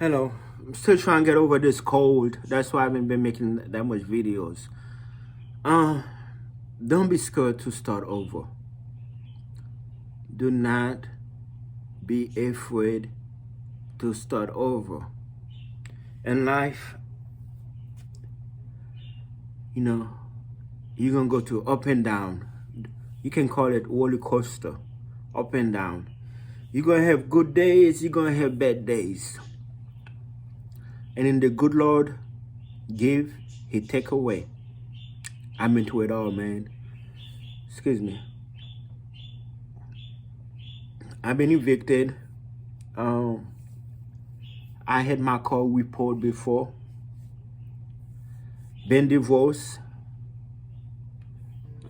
Hello. I'm still trying to get over this cold. That's why I haven't been making that much videos. Uh, don't be scared to start over. Do not be afraid to start over. In life, you know, you're gonna go to up and down. You can call it roller coaster, up and down. You're gonna have good days, you're gonna have bad days. And in the good Lord give, He take away. I'm into it all, man. Excuse me. I've been evicted. I had my car report before. Been divorced.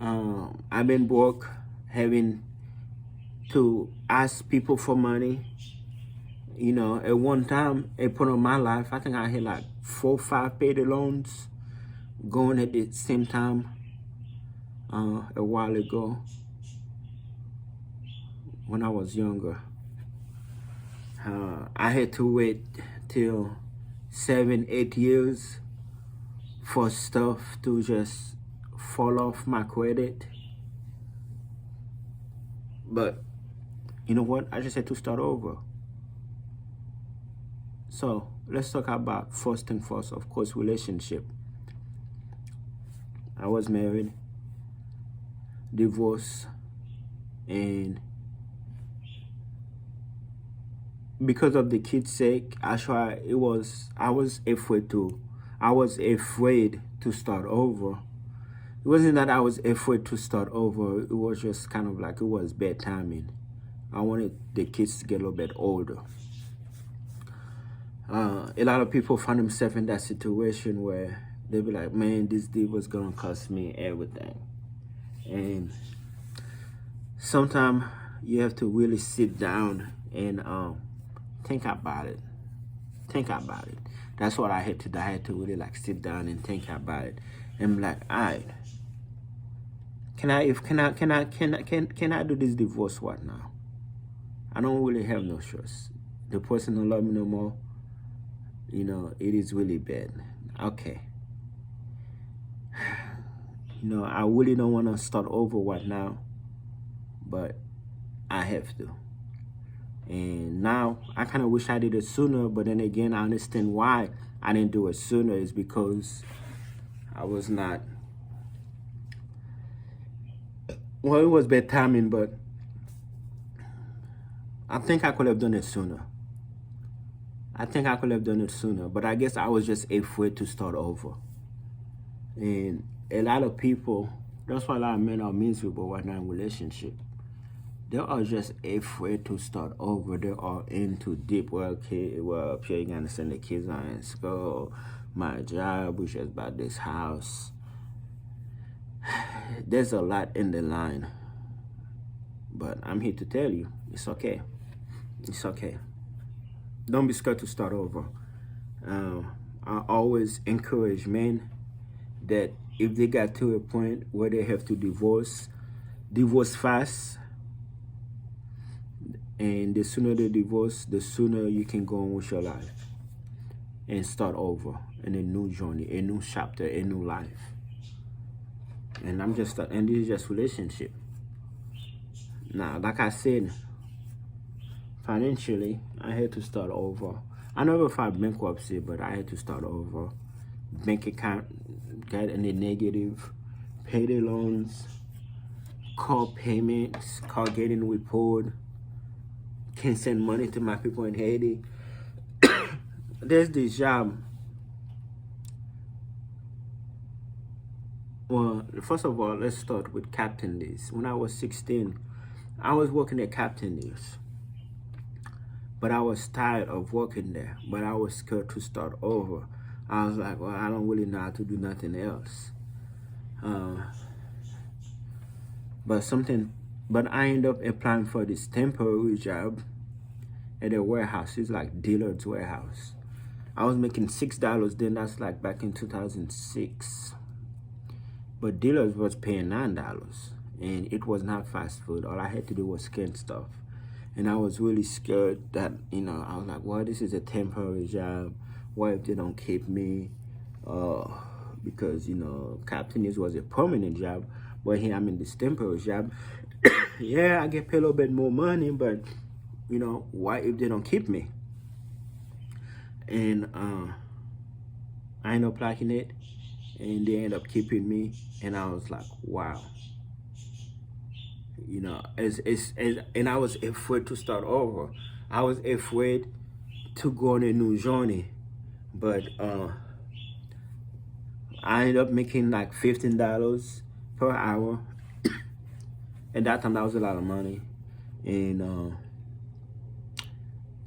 I've been broke, having to ask people for money. You know, at one time, at point of my life, I think I had like 4 or 5 payday loans going at the same time a while ago when I was younger. I had to wait till 7, 8 years for stuff to just fall off my credit. But you know what? I just had to start over. So let's talk about first thing first, of course, relationship. I was married, divorced, and because of the kids' sake, I was afraid to start over. It wasn't that I was afraid to start over. It was just kind of like it was bad timing. I wanted the kids to get a little bit older. A lot of people find themselves in that situation where they'll be like, man, this deal was going to cost me everything. And sometimes you have to really sit down and think about it. Think about it. That's what I had to do. I had to really like sit down and think about it. And be like, all right, can I do this divorce what now? I don't really have no choice. The person don't love me no more. You know, it is really bad. Okay. You know, I really don't want to start over what now, but I have to. And now I kind of wish I did it sooner, but then again, I understand why I didn't do it sooner is because I was not, well, it was bad timing, but I think I could have done it sooner. But I guess I was just afraid to start over. And a lot of people, that's why a lot of men are miserable right now in relationship. They are just afraid to start over. They are into deep work. Well, up here you gotta send the kids on in school. My job, we just bought this house. There's a lot in the line. But I'm here to tell you, it's okay. It's okay. Don't be scared to start over. I always encourage men that if they got to a point where they have to divorce fast. And the sooner they divorce, the sooner you can go on with your life and start over in a new journey, a new chapter, a new life. And and this is just relationship. Now, like I said, financially, I had to start over. I never filed bankruptcy, but I had to start over. Bank account got in the negative, payday loans, car payments, car getting report. Can't send money to my people in Haiti. There's this job. Well, first of all, let's start with Captain Lee's. When I was 16, I was working at Captain Lee's. But I was tired of working there. But I was scared to start over. I was like, well, I don't really know how to do nothing else. But I ended up applying for this temporary job at a warehouse. It's like Dillard's warehouse. I was making $6 then. That's like back in 2006. But Dillard's was paying $9, and it was not fast food. All I had to do was scan stuff. And I was really scared that, I was like, well, this is a temporary job. What if they don't keep me? Because, Captain News was a permanent job, but here I'm in this temporary job. Yeah, I get paid a little bit more money, but, what if they don't keep me? And I ended up liking it, and they ended up keeping me, and I was like, wow. And I was afraid to start over. I was afraid to go on a new journey, but I ended up making like $15 per hour. At that time, that was a lot of money, and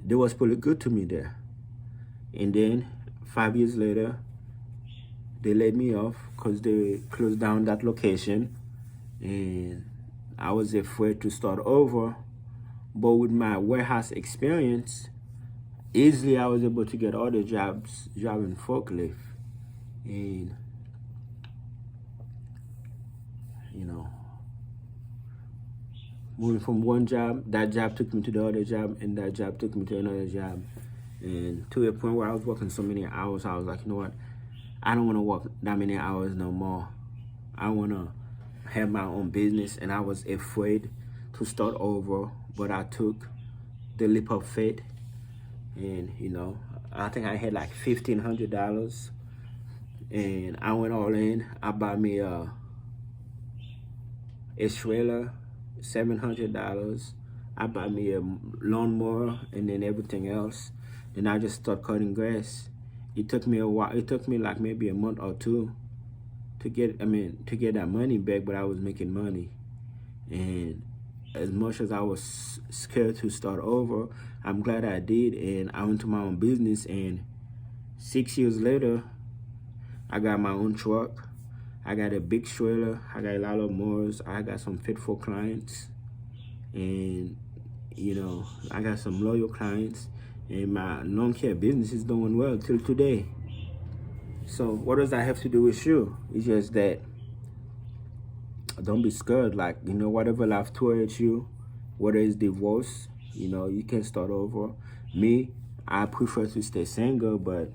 they was pretty good to me there. And then 5 years later, they laid me off because they closed down that location, and I was afraid to start over. But with my warehouse experience, easily I was able to get other jobs driving forklift. And moving from one job, that job took me to the other job, and that job took me to another job. And to a point where I was working so many hours, I was like, you know what? I don't want to work that many hours no more. I want to have my own business, and I was afraid to start over, but I took the leap of faith, and I think I had like $1,500, and I went all in. I bought me a trailer, $700. I bought me a lawnmower, and then everything else, and I just started cutting grass. It took me a while. It took me like maybe a month or two to get that money back, but I was making money. And as much as I was scared to start over, I'm glad I did, and I went to my own business. And 6 years later, I got my own truck. I got a big trailer. I got a lot of mowers. I got some faithful clients, and I got some loyal clients, and my lawn care business is doing well till today. So what does that have to do with you? It's just that don't be scared. Like, whatever life throws at you, whether it's divorce, you can start over. Me, I prefer to stay single, but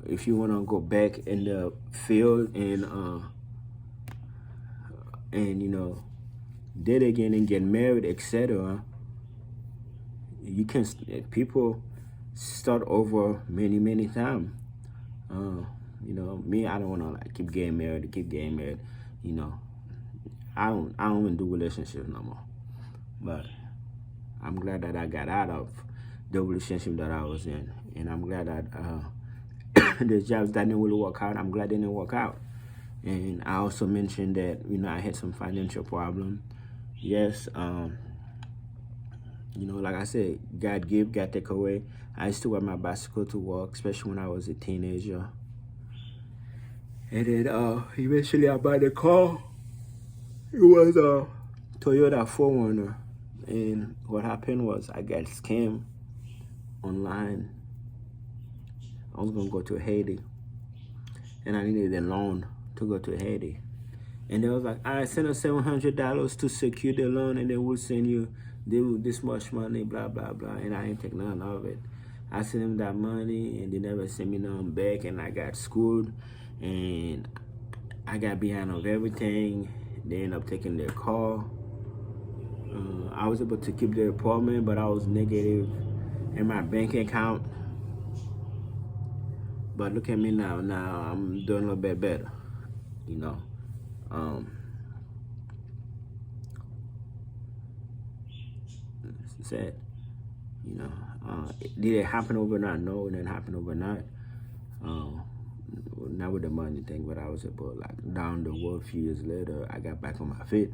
if you want to go back in the field and date again and get married, etc., you can. People start over many times. Me, I don't want to like keep getting married. I don't want to do relationships no more. But I'm glad that I got out of the relationship that I was in, and I'm glad that the jobs that didn't really work out, I'm glad they didn't work out. And I also mentioned that I had some financial problem. Yes, like I said, God give, God take away. I used to ride my bicycle to work, especially when I was a teenager. And then eventually I bought a car. It was a Toyota 4Runner. And what happened was I got scammed online. I was going to go to Haiti, and I needed a loan to go to Haiti. And they was like, all right, send us $700 to secure the loan, and then we'll send you this much money, blah, blah, blah. And I didn't take none of it. I sent them that money, and they never sent me none back, and I got screwed, and I got behind of everything. They ended up taking their car. I was able to keep their apartment, but I was negative in my bank account. But look at me now. Now I'm doing a little bit better, Sad, Did it happen overnight? No, it didn't happen overnight. Not with the money thing, but I was able, like, down the road a few years later, I got back on my feet,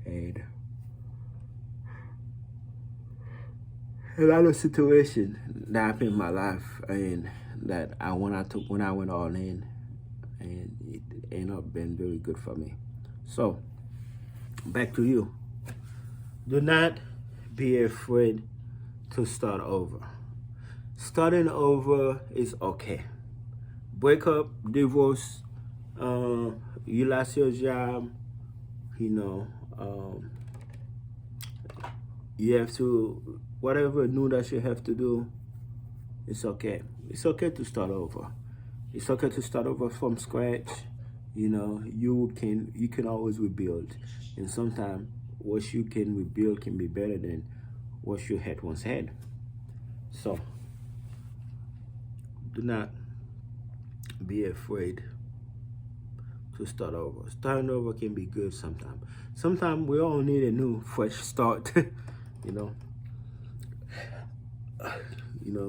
and a lot of situations that happened in my life, and that when I went all in, and it ended up being very good for me. So back to you. Do not be afraid to start over. Starting over is okay. Break up, divorce, you lost your job, You have to, whatever new that you have to do, it's okay. It's okay to start over. It's okay to start over from scratch. You know, you can always rebuild, and sometimes what you can rebuild can be better than what you had once had. So do not be afraid to start over. Starting over can be good sometimes. Sometimes we all need a new fresh start. you know.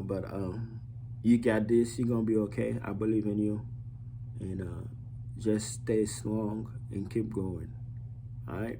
But you got this, you're gonna be okay. I believe in you. And just stay strong and keep going. All right.